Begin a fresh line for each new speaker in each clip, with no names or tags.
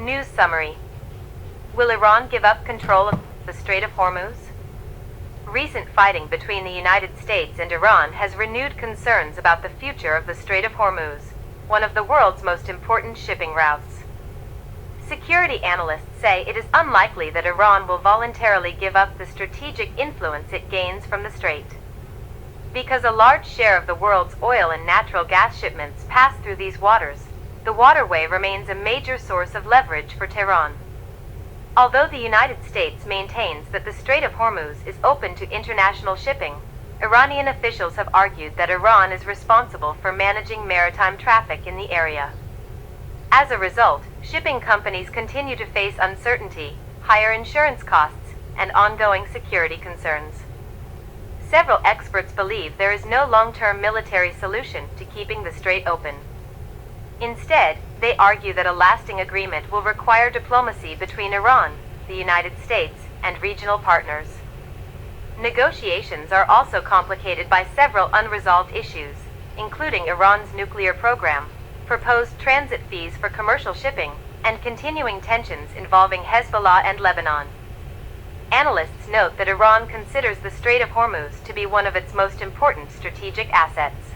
News summary. Will Iran give up control of the Strait of Hormuz? Recent fighting between the United States and Iran has renewed concerns about the future of the Strait of Hormuz, one of the world's most important shipping routes. Security analysts say it is unlikely that Iran will voluntarily give up the strategic influence it gains from the strait. Because a large share of the world's oil and natural gas shipments pass through these waters, the waterway remains a major source of leverage for Tehran. Although the United States maintains that the Strait of Hormuz is open to international shipping, Iranian officials have argued that Iran is responsible for managing maritime traffic in the area. As a result, shipping companies continue to face uncertainty, higher insurance costs, and ongoing security concerns. Several experts believe there is no long-term military solution to keeping the strait open. Instead, they argue that a lasting agreement will require diplomacy between Iran, the United States, and regional partners. Negotiations are also complicated by several unresolved issues, including Iran's nuclear program, proposed transit fees for commercial shipping, and continuing tensions involving Hezbollah and Lebanon. Analysts note that Iran considers the Strait of Hormuz to be one of its most important strategic assets.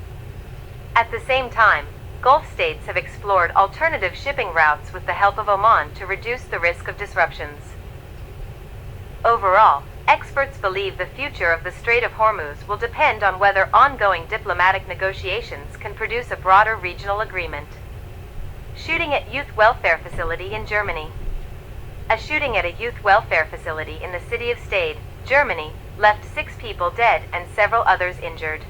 At the same time, Gulf states have explored alternative shipping routes with the help of Oman to reduce the risk of disruptions. Overall, experts believe the future of the Strait of Hormuz will depend on whether ongoing diplomatic negotiations can produce a broader regional agreement. Shooting at youth welfare facility in Germany. A shooting at a youth welfare facility in the city of Strait, Germany, left 6 people dead and several others injured.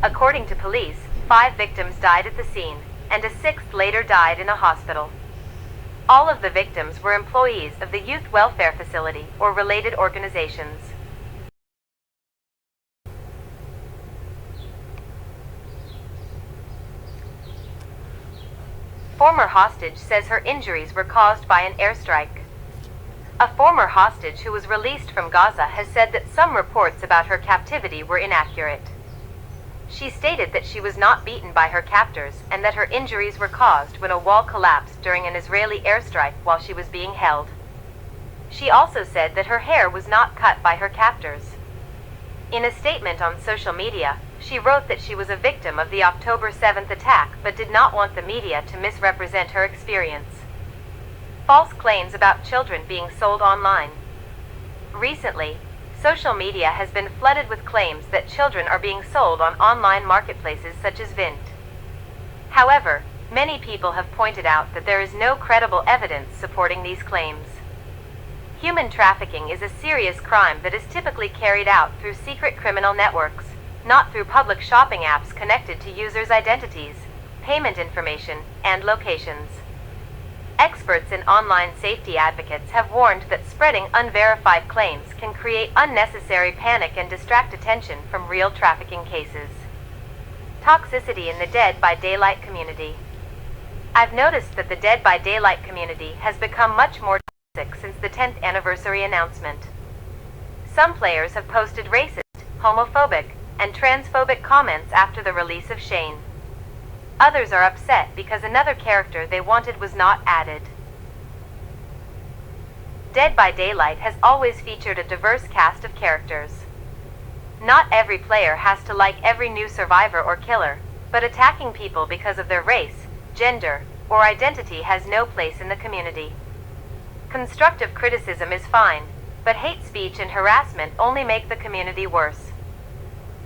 According to police, 5 victims died at the scene, and a 6th later died in a hospital. All of the victims were employees of the youth welfare facility or related organizations. Former hostage says her injuries were caused by an airstrike. A former hostage who was released from Gaza has said that some reports about her captivity were inaccurate. She stated that she was not beaten by her captors and that her injuries were caused when a wall collapsed during an Israeli airstrike while she was being held. She also said that her hair was not cut by her captors. In a statement on social media, she wrote that she was a victim of the October 7th attack but did not want the media to misrepresent her experience. False claims about children being sold online. Recently, social media has been flooded with claims that children are being sold on online marketplaces such as Vint. However, many people have pointed out that there is no credible evidence supporting these claims. Human trafficking is a serious crime that is typically carried out through secret criminal networks, not through public shopping apps connected to users' identities, payment information, and locations. Experts and online safety advocates have warned that spreading unverified claims can create unnecessary panic and distract attention from real trafficking cases. Toxicity in the Dead by Daylight community. I've noticed that the Dead by Daylight community has become much more toxic since the 10th anniversary announcement. Some players have posted racist, homophobic, and transphobic comments after the release of Shane. Others are upset because another character they wanted was not added. Dead by Daylight has always featured a diverse cast of characters. Not every player has to like every new survivor or killer, but attacking people because of their race, gender, or identity has no place in the community. Constructive criticism is fine, but hate speech and harassment only make the community worse.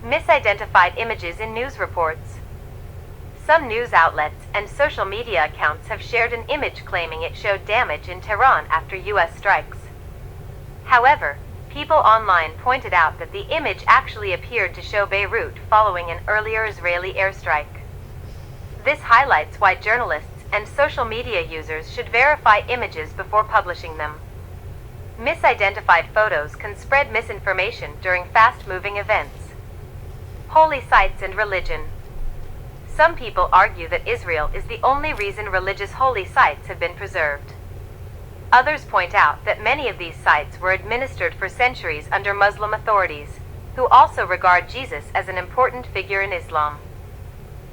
Misidentified images in news reports. Some news outlets and social media accounts have shared an image claiming it showed damage in Tehran after U.S. strikes. However, people online pointed out that the image actually appeared to show Beirut following an earlier Israeli airstrike. This highlights why journalists and social media users should verify images before publishing them. Misidentified photos can spread misinformation during fast-moving events. Holy sites and religion. Some people argue that Israel is the only reason religious holy sites have been preserved. Others point out that many of these sites were administered for centuries under Muslim authorities, who also regard Jesus as an important figure in Islam.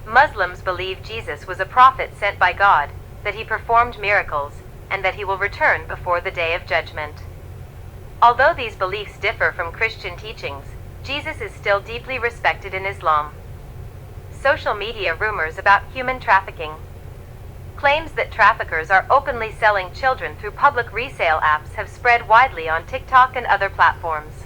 Muslims believe Jesus was a prophet sent by God, that he performed miracles, and that he will return before the day of judgment. Although these beliefs differ from Christian teachings, Jesus is still deeply respected in Islam. Social media rumors about human trafficking. Claims that traffickers are openly selling children through public resale apps have spread widely on TikTok and other platforms.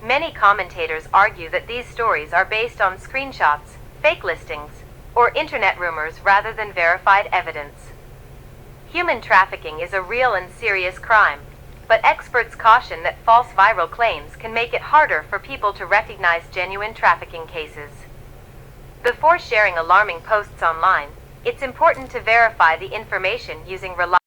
Many commentators argue that these stories are based on screenshots, fake listings, or internet rumors rather than verified evidence. Human trafficking is a real and serious crime, but experts caution that false viral claims can make it harder for people to recognize genuine trafficking cases. Before sharing alarming posts online, it's important to verify the information using reliable